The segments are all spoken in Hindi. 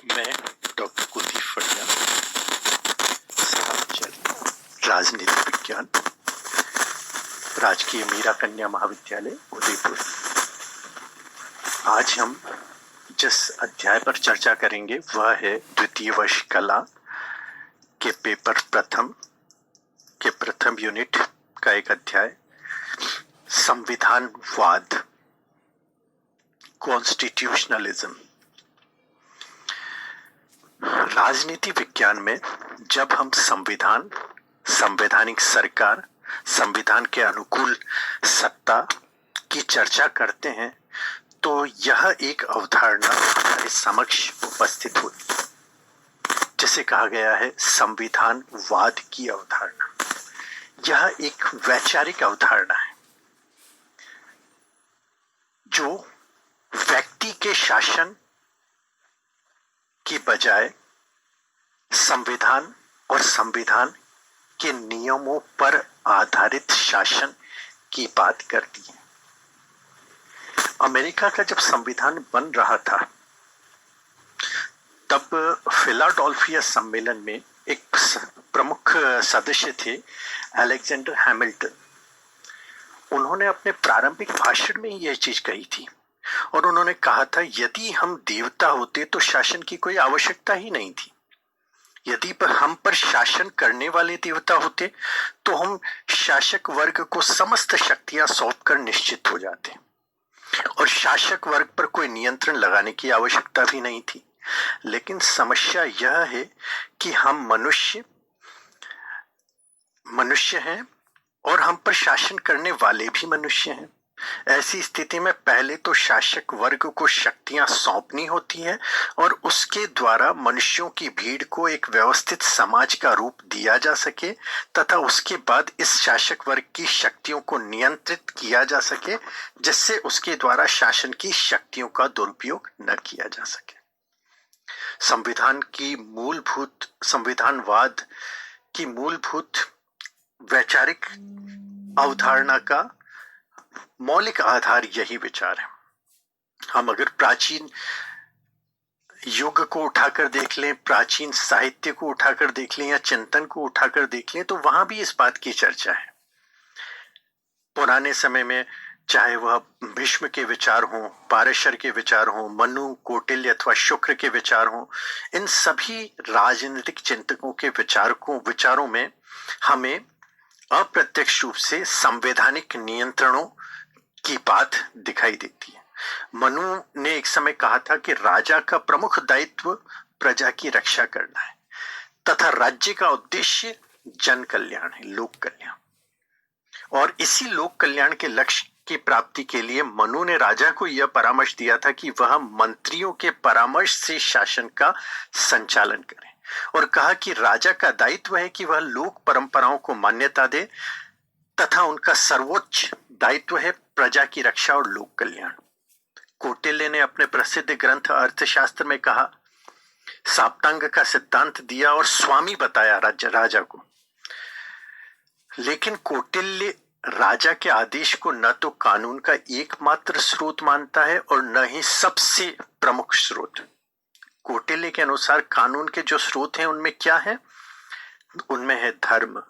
मैं डॉक्टर कुलदीप फड़िया, समाचार राजनीति विज्ञान, राजकीय मीरा कन्या महाविद्यालय उदयपुर। आज हम जिस अध्याय पर चर्चा करेंगे वह है द्वितीय वर्ष कला के पेपर प्रथम के प्रथम यूनिट का एक अध्याय, संविधानवाद, कॉन्स्टिट्यूशनलिज्म। राजनीति विज्ञान में जब हम संविधान, संवैधानिक सरकार, संविधान के अनुकूल सत्ता की चर्चा करते हैं तो यह एक अवधारणा हमारे समक्ष उपस्थित हुई जिसे कहा गया है संविधानवाद की अवधारणा। यह एक वैचारिक अवधारणा है जो व्यक्ति के शासन की बजाय संविधान और संविधान के नियमों पर आधारित शासन की बात करती है। अमेरिका का जब संविधान बन रहा था तब फिलाडेल्फिया सम्मेलन में एक प्रमुख सदस्य थे, अलेक्जेंडर हैमिल्टन। उन्होंने अपने प्रारंभिक भाषण में यह चीज कही थी और उन्होंने कहा था, यदि हम देवता होते तो शासन की कोई आवश्यकता ही नहीं थी। यदि हम पर शासन करने वाले देवता होते तो हम शासक वर्ग को समस्त शक्तियां सौंपकर निश्चित हो जाते और शासक वर्ग पर कोई नियंत्रण लगाने की आवश्यकता भी नहीं थी। लेकिन समस्या यह है कि हम मनुष्य हैं और हम पर शासन करने वाले भी मनुष्य हैं। ऐसी स्थिति में पहले तो शासक वर्ग को शक्तियां सौंपनी होती हैं और उसके द्वारा मनुष्यों की भीड़ को एक व्यवस्थित समाज का रूप दिया जा सके तथा उसके बाद इस शासक वर्ग की शक्तियों को नियंत्रित किया जा सके जिससे उसके द्वारा शासन की शक्तियों का दुरुपयोग न किया जा सके। संविधानवाद की मूलभूत वैचारिक अवधारणा का मौलिक आधार यही विचार है। हम अगर प्राचीन युग को उठाकर देख लें, प्राचीन साहित्य को उठाकर देख लें या चिंतन को उठाकर देख लें तो वहां भी इस बात की चर्चा है। पुराने समय में चाहे वह भीष्म के विचार हों, पाराशर के विचार हों, मनु, कौटिल्य अथवा शुक्र के विचार हों, इन सभी राजनीतिक चिंतकों के विचारों में हमें अप्रत्यक्ष रूप से संवैधानिक नियंत्रणों की बात दिखाई देती है। मनु ने एक समय कहा था कि राजा का प्रमुख दायित्व प्रजा की रक्षा करना है तथा राज्य का उद्देश्य जन कल्याण है, लोक कल्याण। और इसी लोक कल्याण के लक्ष्य की प्राप्ति के लिए मनु ने राजा को यह परामर्श दिया था कि वह मंत्रियों के परामर्श से शासन का संचालन करे और कहा कि राजा का दायित्व है कि वह लोक परंपराओं को मान्यता दे तथा उनका सर्वोच्च दायित्व है प्रजा की रक्षा और लोक कल्याण। कौटिल्य ने अपने प्रसिद्ध ग्रंथ अर्थशास्त्र में कहा, साप्तांग का सिद्धांत दिया और स्वामी बताया राजा को। लेकिन कौटिल्य राजा के आदेश को न तो कानून का एकमात्र स्रोत मानता है और न ही सबसे प्रमुख स्रोत। कौटिल्य के अनुसार कानून के जो स्रोत हैं उनमें क्या है? उनमें है धर्म,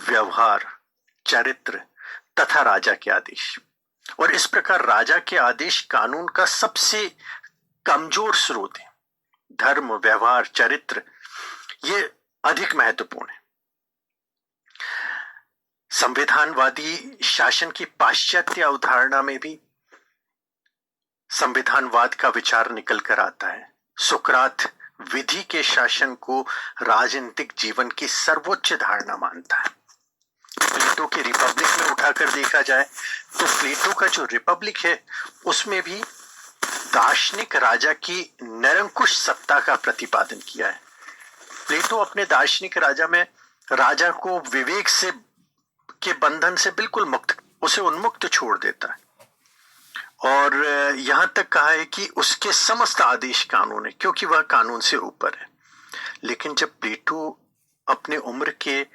व्यवहार, चरित्र तथा राजा के आदेश। और इस प्रकार राजा के आदेश कानून का सबसे कमजोर स्रोत है। धर्म, व्यवहार, चरित्र ये अधिक महत्वपूर्ण है। संविधानवादी शासन की पाश्चात्य अवधारणा में भी संविधानवाद का विचार निकल कर आता है। सुकरात विधि के शासन को राजनीतिक जीवन की सर्वोच्च धारणा मानता है। प्लेटो के रिपब्लिक में उठाकर देखा जाए तो प्लेटो का जो रिपब्लिक है उसमें भी दार्शनिक राजा की निरंकुश सत्ता का प्रतिपादन किया है। प्लेटो अपने दार्शनिक राजा में राजा को विवेक से के बंधन से बिल्कुल मुक्त, उसे उन्मुक्त छोड़ देता है और यहां तक कहा है कि उसके समस्त आदेश कानून है क्योंकि वह कानून से ऊपर है। लेकिन जब प्लेटो अपने उम्र के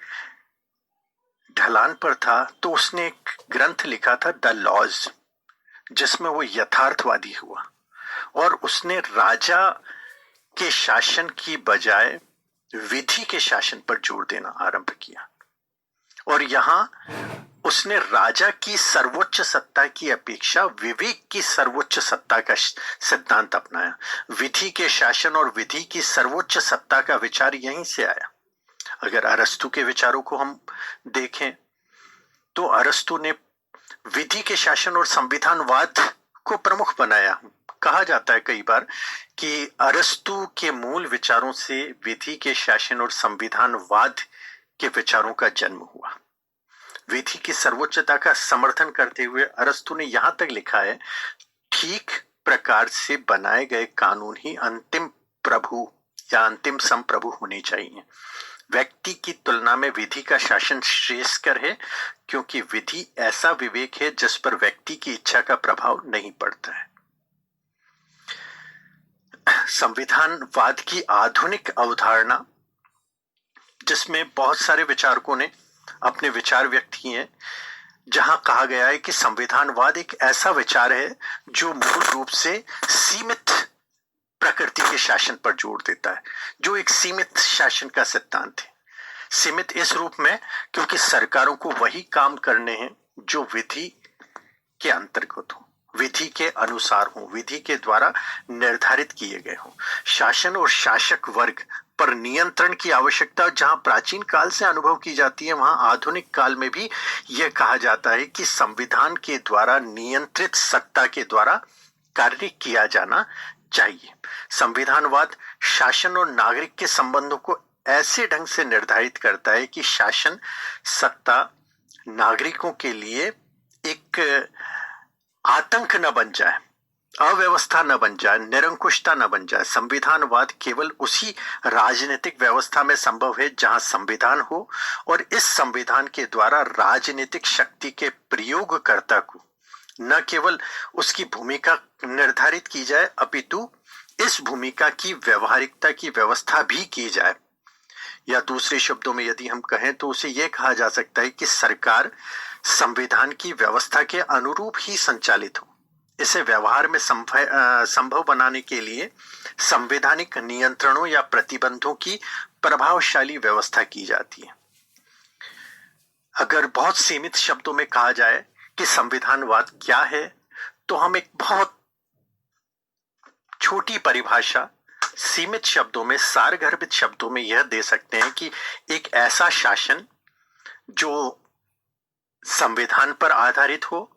ढलान पर था तो उसने एक ग्रंथ लिखा था द लॉज, जिसमें वो यथार्थवादी हुआ और उसने राजा के शासन की बजाय विधि के शासन पर जोर देना आरंभ किया और यहां उसने राजा की सर्वोच्च सत्ता की अपेक्षा विवेक की सर्वोच्च सत्ता का सिद्धांत अपनाया। विधि के शासन और विधि की सर्वोच्च सत्ता का विचार यहीं से आया। अगर अरस्तु के विचारों को हम देखें तो अरस्तु ने विधि के शासन और संविधानवाद को प्रमुख बनाया। कहा जाता है कई बार कि अरस्तु के मूल विचारों से विधि के शासन और संविधानवाद के विचारों का जन्म हुआ। विधि की सर्वोच्चता का समर्थन करते हुए अरस्तु ने यहां तक लिखा है, ठीक प्रकार से बनाए गए कानून ही अंतिम प्रभु या अंतिम संप्रभु होने चाहिए। व्यक्ति की तुलना में विधि का शासन श्रेयस्कर है, क्योंकि विधि ऐसा विवेक है जिस पर व्यक्ति की इच्छा का प्रभाव नहीं पड़ता है। संविधानवाद की आधुनिक अवधारणा, जिसमें बहुत सारे विचारकों ने अपने विचार व्यक्त किए हैं, जहां कहा गया है कि संविधानवाद एक ऐसा विचार है जो मूल रूप से सीमित प्रकृति के शासन पर जोर देता है, जो एक सीमित शासन का सिद्धांत है। सीमित इस रूप में क्योंकि सरकारों को वही काम करने हैं जो विधि के अंतर्गत हो, विधि के अनुसार हो, विधि के द्वारा निर्धारित किए गए हो। शासन और शासक वर्ग पर नियंत्रण की आवश्यकता जहां प्राचीन काल से अनुभव की जाती है, वहां आधुनिक काल में भी यह कहा जाता है कि संविधान के द्वारा नियंत्रित सत्ता के द्वारा कार्य किया जाना चाहिए। संविधानवाद शासन और नागरिक के संबंधों को ऐसे ढंग से निर्धारित करता है कि शासन सत्ता नागरिकों के लिए एक आतंक न बन जाए, अव्यवस्था न बन जाए, निरंकुशता न बन जाए। संविधानवाद केवल उसी राजनीतिक व्यवस्था में संभव है जहां संविधान हो और इस संविधान के द्वारा राजनीतिक शक्ति के प्रयोगकर्ता को न केवल उसकी भूमिका निर्धारित की जाए, अपितु इस भूमिका की व्यवहारिकता की व्यवस्था भी की जाए। या दूसरे शब्दों में यदि हम कहें तो उसे यह कहा जा सकता है कि सरकार संविधान की व्यवस्था के अनुरूप ही संचालित हो। इसे व्यवहार में संभव बनाने के लिए संवैधानिक नियंत्रणों या प्रतिबंधों की प्रभावशाली व्यवस्था की जाती है। अगर बहुत सीमित शब्दों में कहा जाए कि संविधानवाद क्या है, तो हम एक बहुत छोटी परिभाषा सीमित शब्दों में, सारगर्भित शब्दों में यह दे सकते हैं कि एक ऐसा शासन जो संविधान पर आधारित हो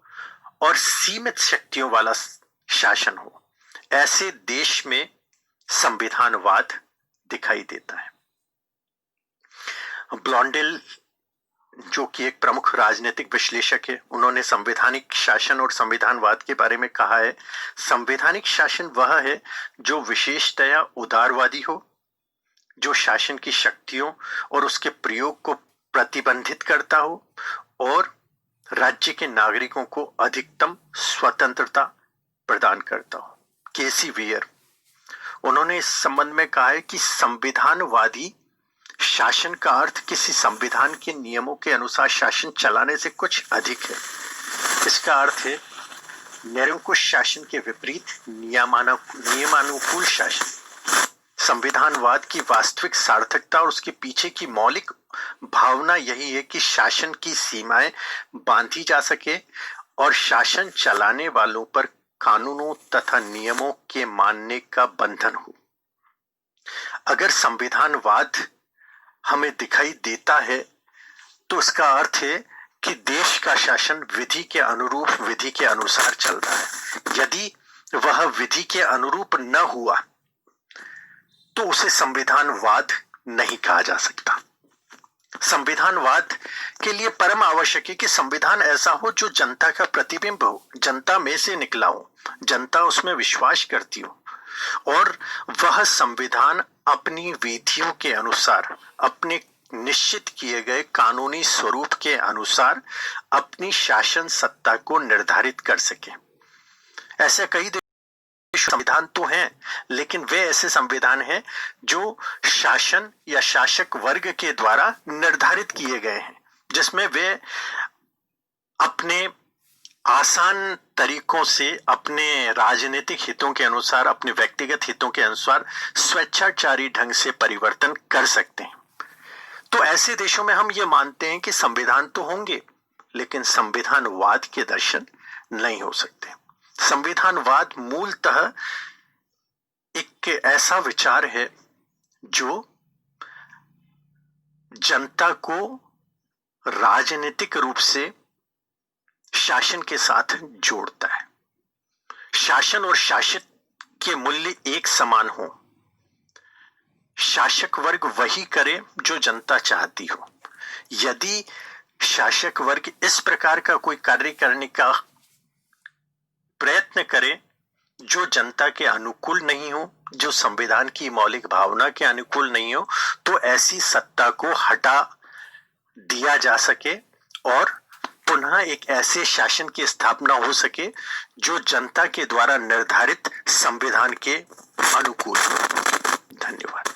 और सीमित शक्तियों वाला शासन हो, ऐसे देश में संविधानवाद दिखाई देता है। ब्लॉन्डेल, जो कि एक प्रमुख राजनीतिक विश्लेषक है, उन्होंने संवैधानिक शासन और संविधानवाद के बारे में कहा है, संवैधानिक शासन वह है जो विशेषतया उदारवादी हो, जो शासन की शक्तियों और उसके प्रयोग को प्रतिबंधित करता हो और राज्य के नागरिकों को अधिकतम स्वतंत्रता प्रदान करता हो। केसी वियर, उन्होंने इस संबंध में कहा है कि संविधानवादी शासन का अर्थ किसी संविधान के नियमों के अनुसार शासन चलाने से कुछ अधिक है। इसका अर्थ है निरंकुश शासन के विपरीत नियमानुकूल शासन। संविधानवाद की वास्तविक सार्थकता और उसके पीछे की मौलिक भावना यही है कि शासन की सीमाएं बांधी जा सके और शासन चलाने वालों पर कानूनों तथा नियमों के मानने का बंधन हो। अगर संविधानवाद हमें दिखाई देता है तो इसका अर्थ है कि देश का शासन विधि के अनुरूप, विधि के अनुसार चल रहा है। यदि वह विधि के अनुरूप न हुआ तो उसे संविधानवाद नहीं कहा जा सकता। संविधानवाद के लिए परम आवश्यक है कि संविधान ऐसा हो जो जनता का प्रतिबिंब हो, जनता में से निकला हो, जनता उसमें विश्वास करती हो और वह संविधान अपनी विधियों के अनुसार, अपने निश्चित किए गए कानूनी स्वरूप के अनुसार अपनी शासन सत्ता को निर्धारित कर सके। ऐसे कई संविधान तो हैं, लेकिन वे ऐसे संविधान हैं जो शासन या शासक वर्ग के द्वारा निर्धारित किए गए हैं, जिसमें वे अपने आसान तरीकों से अपने राजनीतिक हितों के अनुसार, अपने व्यक्तिगत हितों के अनुसार स्वेच्छाचारी ढंग से परिवर्तन कर सकते हैं। तो ऐसे देशों में हम ये मानते हैं कि संविधान तो होंगे, लेकिन संविधानवाद के दर्शन नहीं हो सकते। संविधानवाद मूलतः एक ऐसा विचार है जो जनता को राजनीतिक रूप से शासन के साथ जोड़ता है। शासन और शासित के मूल्य एक समान हो। शासक वर्ग वही करे जो जनता चाहती हो। यदि शासक वर्ग इस प्रकार का कोई कार्य करने का प्रयत्न करे जो जनता के अनुकूल नहीं हो, जो संविधान की मौलिक भावना के अनुकूल नहीं हो, तो ऐसी सत्ता को हटा दिया जा सके और पुनः एक ऐसे शासन की स्थापना हो सके जो जनता के द्वारा निर्धारित संविधान के अनुकूल हो। धन्यवाद।